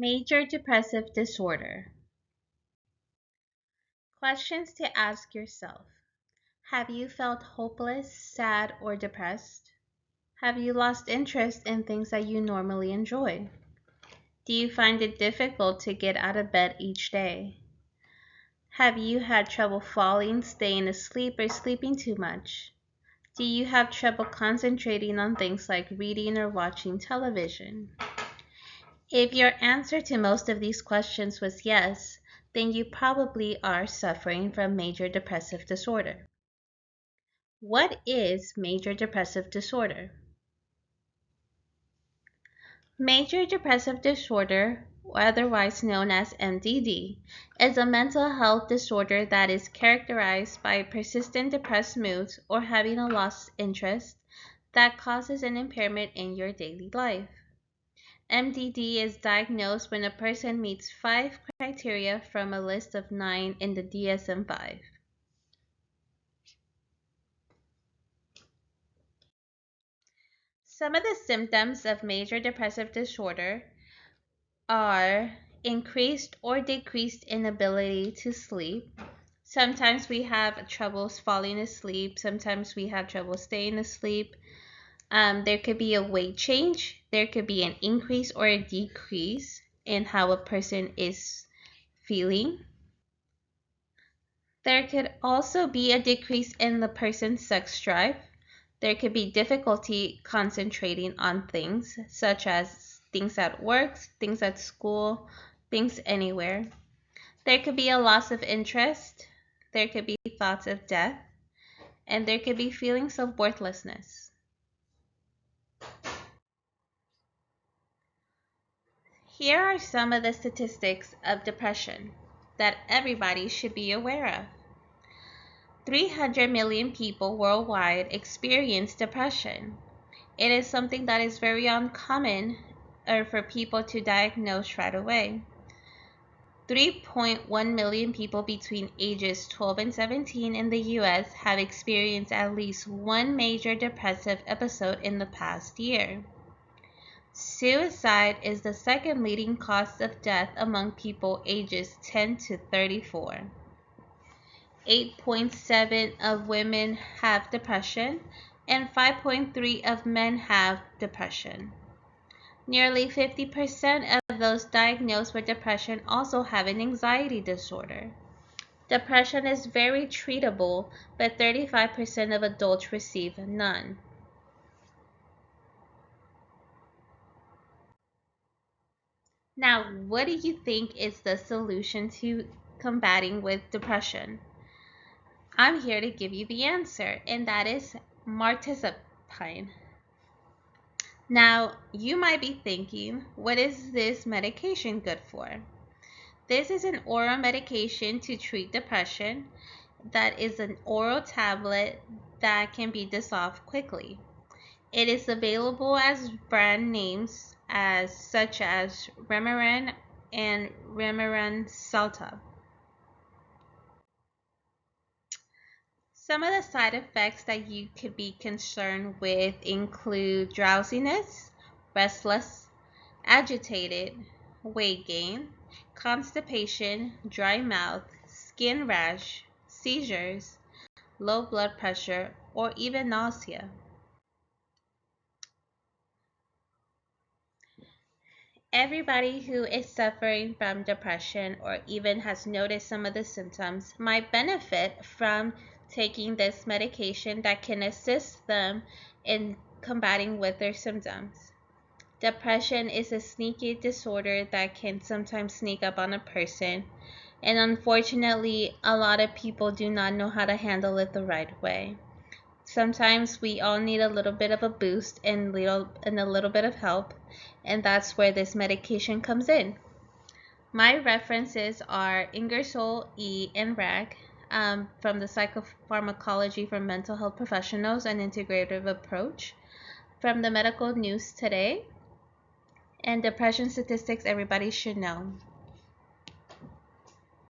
Major depressive disorder. Questions to ask yourself. Have you felt hopeless, sad, or depressed? Have you lost interest in things that you normally enjoy? Do you find it difficult to get out of bed each day? Have you had trouble falling, staying asleep, or sleeping too much? Do you have trouble concentrating on things like reading or watching television? If your answer to most of these questions was yes, then you probably are suffering from major depressive disorder. What is major depressive disorder? Major depressive disorder, otherwise known as MDD, is a mental health disorder that is characterized by persistent depressed moods or having a lost interest that causes an impairment in your daily life. MDD is diagnosed when a person meets 5 criteria from a list of 9 in the DSM-5. Some of the symptoms of major depressive disorder are increased or decreased inability to sleep. Sometimes we have troubles falling asleep. Sometimes we have trouble staying asleep. There could be a weight change. There could be an increase or a decrease in how a person is feeling. There could also be a decrease in the person's sex drive. There could be difficulty concentrating on things, such as things at work, things at school, things anywhere. There could be a loss of interest. There could be thoughts of death. And there could be feelings of worthlessness. Here are some of the statistics of depression that everybody should be aware of. 300 million people worldwide experience depression. It is something that is very uncommon for people to diagnose right away. 3.1 million people between ages 12 and 17 in the US have experienced at least one major depressive episode in the past year. Suicide is the second leading cause of death among people ages 10 to 34. 8.7 of women have depression and 5.3 of men have depression. Nearly 50% of those diagnosed with depression also have an anxiety disorder. Depression is very treatable, but 35% of adults receive none. Now, what do you think is the solution to combating with depression? I'm here to give you the answer, and that is martezapine. Now, you might be thinking, what is this medication good for? This is an oral medication to treat depression that is an oral tablet that can be dissolved quickly. It is available as brand names such as Remeron and Remeron Salta. Some of the side effects that you could be concerned with include drowsiness, restless, agitated, weight gain, constipation, dry mouth, skin rash, seizures, low blood pressure, or even nausea. Everybody who is suffering from depression or even has noticed some of the symptoms might benefit from taking this medication that can assist them in combating with their symptoms. Depression is a sneaky disorder that can sometimes sneak up on a person, and unfortunately, a lot of people do not know how to handle it the right way. Sometimes we all need a little bit of a boost and a little bit of help, and that's where this medication comes in. My references are Ingersoll, E., and Rag from the Psychopharmacology for Mental Health Professionals, an Integrative Approach, from the Medical News Today, and Depression Statistics Everybody Should Know.